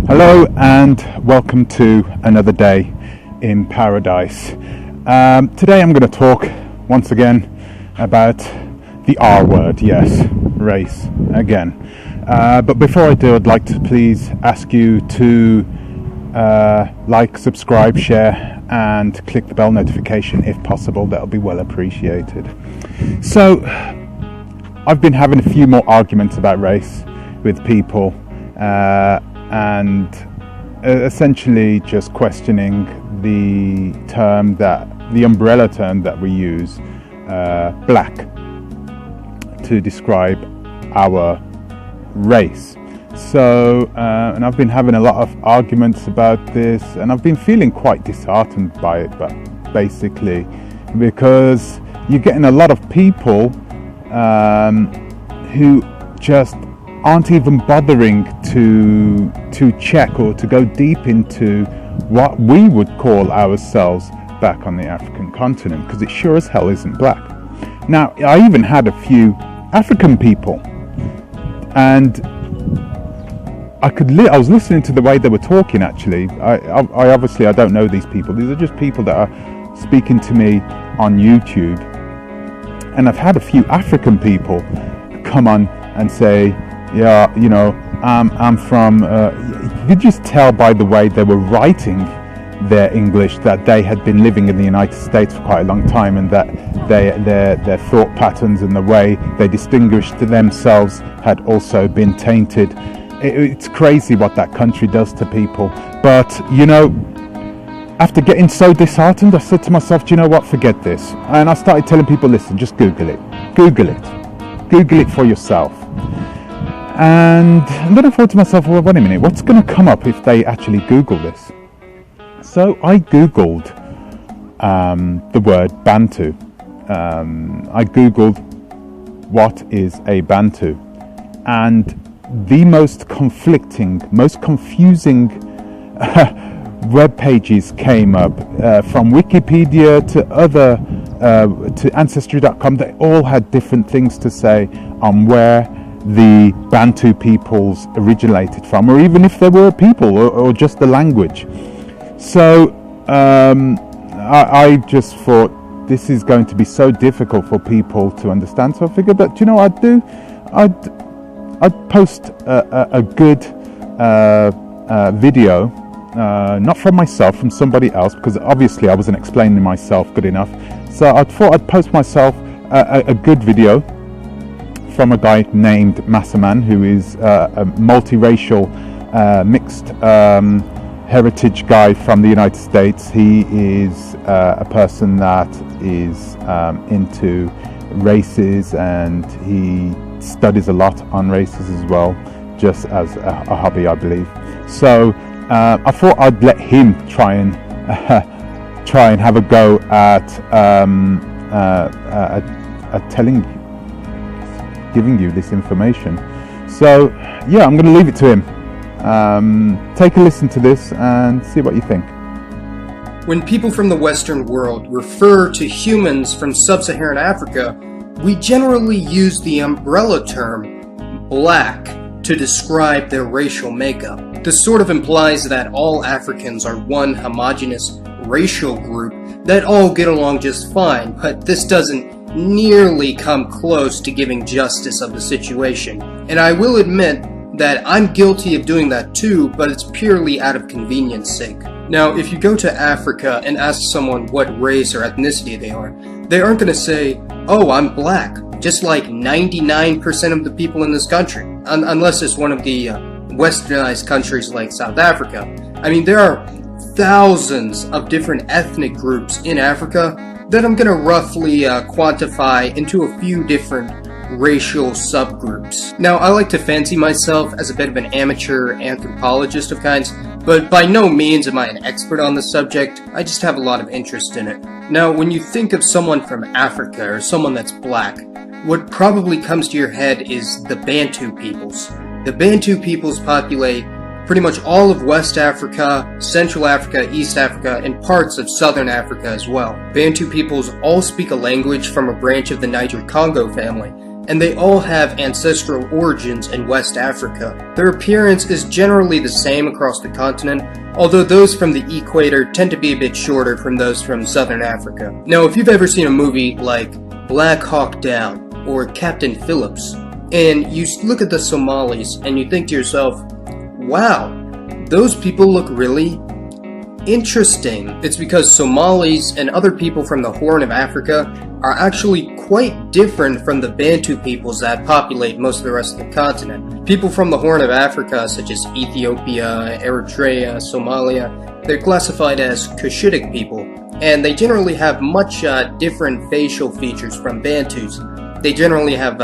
Hello and welcome to another day in paradise. Today I'm going to talk once again about the R word, yes, race again. But before I do, I'd like to please ask you to like, subscribe, share and click the bell notification if possible. That'll be well appreciated. So I've been having a few more arguments about race with people and essentially just questioning the umbrella term that we use, black, to describe our race. So, and I've been having a lot of arguments about this, and I've been feeling quite disheartened by it, but basically because you're getting a lot of people who just aren't even bothering to check or to go deep into what we would call ourselves back on the African continent, because it sure as hell isn't black. Now, I even had a few African people, and I was listening to the way they were talking. Actually, I obviously I don't know these people. These are just people that are speaking to me on YouTube, and I've had a few African people come on and say, yeah, you know, I'm from, you could just tell by the way they were writing their English that they had been living in the United States for quite a long time, and that their thought patterns and the way they distinguished themselves had also been tainted. It's crazy what that country does to people. But, you know, after getting so disheartened, I said to myself, do you know what, forget this. And I started telling people, listen, just Google it for yourself. And then I thought to myself, well, wait a minute, what's going to come up if they actually Google this? So I Googled the word Bantu. I Googled what is a Bantu. And the most conflicting, most confusing web pages came up, from Wikipedia to other, to Ancestry.com. They all had different things to say on where the Bantu peoples originated from, or even if they were a people, or just the language. So I just thought this is going to be so difficult for people to understand. So I figured that, you know what I'd post a good video, not from myself, from somebody else, because obviously I wasn't explaining myself good enough. So I thought I'd post myself a good video from a guy named Masaman, who is a multiracial, mixed heritage guy from the United States. He is a person that is into races, and he studies a lot on races as well, just as a hobby, I believe. So I thought I'd let him try and have a go at giving you this information. So yeah, I'm going to leave it to him. Take a listen to this and see what you think. When people from the Western world refer to humans from sub-Saharan Africa, we generally use the umbrella term black to describe their racial makeup. This sort of implies that all Africans are one homogeneous racial group that all get along just fine, but this doesn't nearly come close to giving justice of the situation. And I will admit that I'm guilty of doing that too, but it's purely out of convenience sake. Now, if you go to Africa and ask someone what race or ethnicity they aren't going to say, oh, I'm black, just like 99% of the people in this country, unless it's one of the westernized countries like South Africa. I mean, there are thousands of different ethnic groups in Africa that I'm going to roughly quantify into a few different racial subgroups. Now, I like to fancy myself as a bit of an amateur anthropologist of kinds, but by no means am I an expert on the subject. I just have a lot of interest in it. Now, when you think of someone from Africa or someone that's black, what probably comes to your head is the Bantu peoples. The Bantu peoples populate pretty much all of West Africa, Central Africa, East Africa, and parts of Southern Africa as well. Bantu peoples all speak a language from a branch of the Niger-Congo family, and they all have ancestral origins in West Africa. Their appearance is generally the same across the continent, although those from the equator tend to be a bit shorter from those from southern Africa. Now, if you've ever seen a movie like Black Hawk Down or Captain Phillips, and you look at the Somalis and you think to yourself, wow, those people look really interesting. It's because Somalis and other people from the Horn of Africa are actually quite different from the Bantu peoples that populate most of the rest of the continent. People from the Horn of Africa, such as Ethiopia, Eritrea, Somalia, they're classified as Cushitic people, and they generally have much different facial features from Bantus. They generally have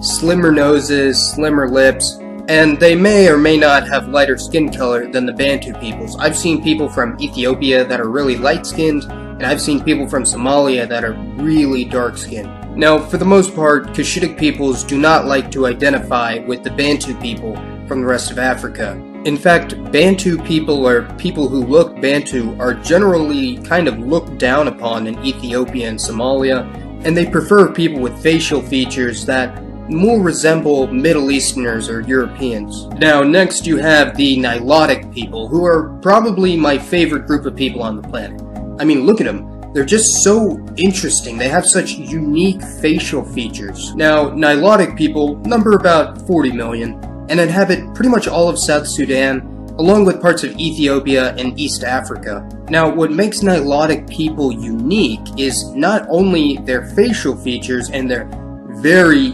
slimmer noses, slimmer lips, and they may or may not have lighter skin color than the Bantu peoples. I've seen people from Ethiopia that are really light-skinned, and I've seen people from Somalia that are really dark-skinned. Now, for the most part, Cushitic peoples do not like to identify with the Bantu people from the rest of Africa. In fact, Bantu people, or people who look Bantu, are generally kind of looked down upon in Ethiopia and Somalia, and they prefer people with facial features that more resemble Middle Easterners or Europeans. Now, next you have the Nilotic people, who are probably my favorite group of people on the planet. I mean, look at them. They're just so interesting. They have such unique facial features. Now, Nilotic people number about 40 million and inhabit pretty much all of South Sudan, along with parts of Ethiopia and East Africa. Now, what makes Nilotic people unique is not only their facial features and their very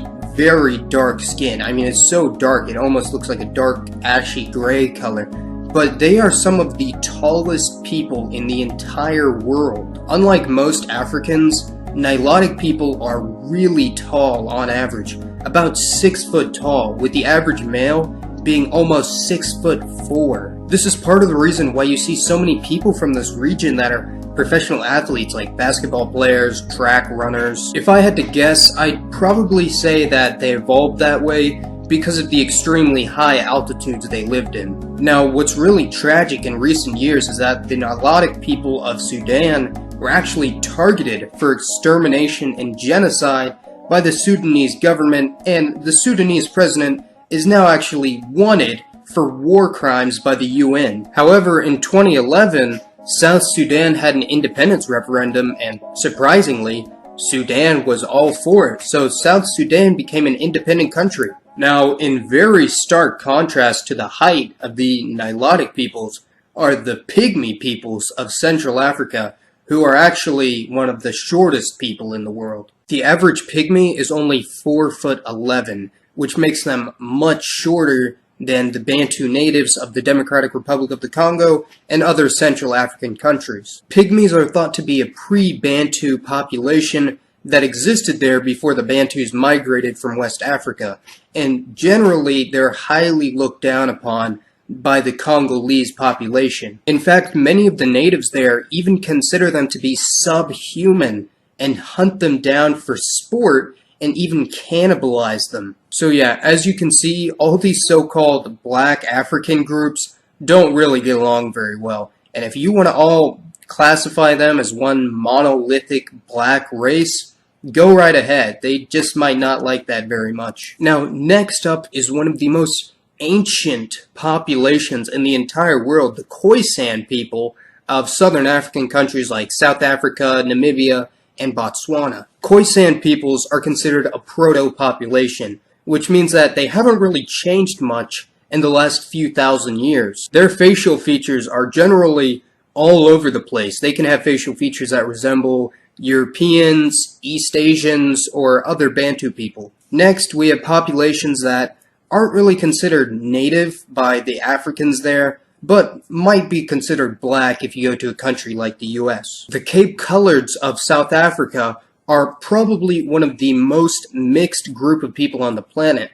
dark skin. I mean, it's so dark, it almost looks like a dark, ashy gray color. But they are some of the tallest people in the entire world. Unlike most Africans, Nilotic people are really tall on average, about 6 foot tall, with the average male being almost 6'4". This is part of the reason why you see so many people from this region that are professional athletes like basketball players, track runners. If I had to guess, I'd probably say that they evolved that way because of the extremely high altitudes they lived in. Now, what's really tragic in recent years is that the Nilotic people of Sudan were actually targeted for extermination and genocide by the Sudanese government, and the Sudanese president is now actually wanted for war crimes by the UN. However, in 2011, South Sudan had an independence referendum, and surprisingly, Sudan was all for it, so South Sudan became an independent country. Now, in very stark contrast to the height of the Nilotic peoples are the Pygmy peoples of Central Africa, who are actually one of the shortest people in the world. The average Pygmy is only 4'11", which makes them much shorter than the Bantu natives of the Democratic Republic of the Congo and other Central African countries. Pygmies are thought to be a pre-Bantu population that existed there before the Bantus migrated from West Africa, and generally they're highly looked down upon by the Congolese population. In fact, many of the natives there even consider them to be subhuman and hunt them down for sport and even cannibalize them. So yeah, as you can see, all these so-called black African groups don't really get along very well. And if you want to all classify them as one monolithic black race, go right ahead. They just might not like that very much. Now, next up is one of the most ancient populations in the entire world, the Khoisan people of southern African countries like South Africa, Namibia, and Botswana. Khoisan peoples are considered a proto-population, which means that they haven't really changed much in the last few thousand years. Their facial features are generally all over the place. They can have facial features that resemble Europeans, East Asians, or other Bantu people. Next, we have populations that aren't really considered native by the Africans there, but might be considered black if you go to a country like the US. The Cape Coloreds of South Africa are probably one of the most mixed group of people on the planet.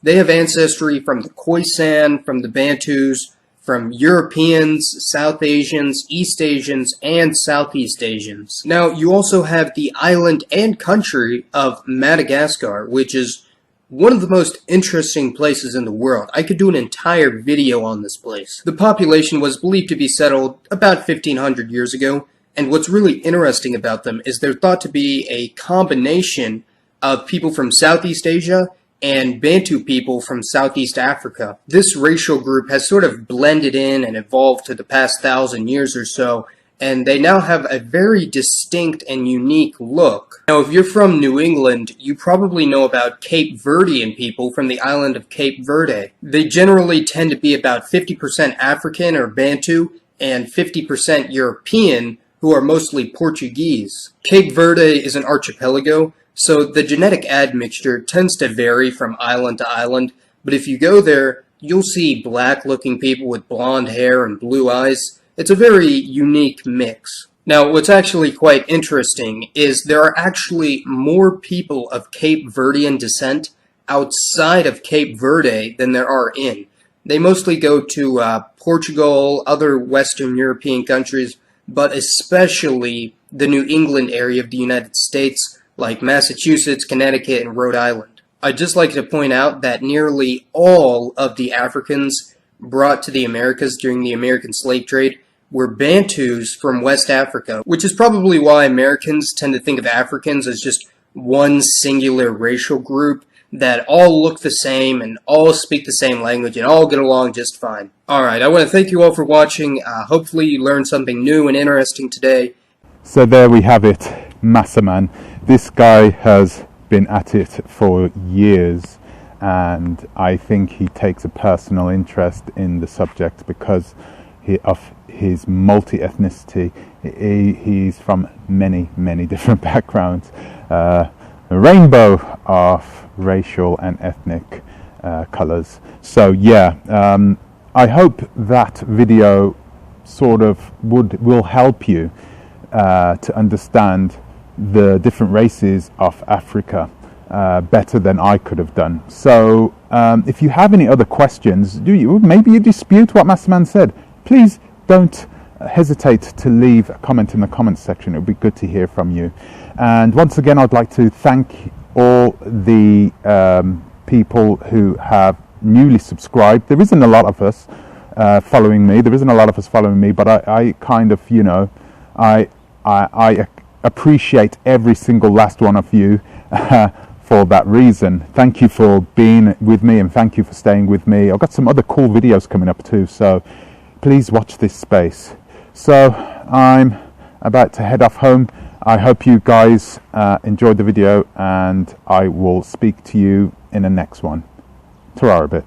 They have ancestry from the Khoisan, from the Bantus, from Europeans, South Asians, East Asians, and Southeast Asians. Now, you also have the island and country of Madagascar, which is one of the most interesting places in the world. I could do an entire video on this place. The population was believed to be settled about 1,500 years ago, and what's really interesting about them is they're thought to be a combination of people from Southeast Asia and Bantu people from Southeast Africa. This racial group has sort of blended in and evolved to the past 1,000 years or so, and they now have a very distinct and unique look. Now, if you're from New England, you probably know about Cape Verdean people from the island of Cape Verde. They generally tend to be about 50% African or Bantu and 50% European, who are mostly Portuguese. Cape Verde is an archipelago, so the genetic admixture tends to vary from island to island, but if you go there, you'll see black-looking people with blonde hair and blue eyes. It's a very unique mix. Now, what's actually quite interesting is there are actually more people of Cape Verdean descent outside of Cape Verde than there are in. They mostly go to Portugal, other Western European countries, but especially the New England area of the United States, like Massachusetts, Connecticut, and Rhode Island. I'd just like to point out that nearly all of the Africans brought to the Americas during the American slave trade were Bantus from West Africa, which is probably why Americans tend to think of Africans as just one singular racial group that all look the same and all speak the same language and all get along just fine. Alright, I want to thank you all for watching. Hopefully you learned something new and interesting today. So there we have it, Masaman. This guy has been at it for years, and I think he takes a personal interest in the subject because of his multi-ethnicity. He's from many different backgrounds, a rainbow of racial and ethnic colors. So yeah, I hope that video sort of will help you to understand the different races of Africa better than I could have done. So if you have any other questions, maybe you dispute what Masaman said, please don't hesitate to leave a comment in the comments section. It would be good to hear from you. And once again, I'd like to thank all the people who have newly subscribed. There isn't a lot of us following me. But I kind of, you know, I appreciate every single last one of you for that reason. Thank you for being with me, and thank you for staying with me. I've got some other cool videos coming up too, so please watch this space. So I'm about to head off home. I hope you guys enjoyed the video, and I will speak to you in the next one. Ta-ra a bit.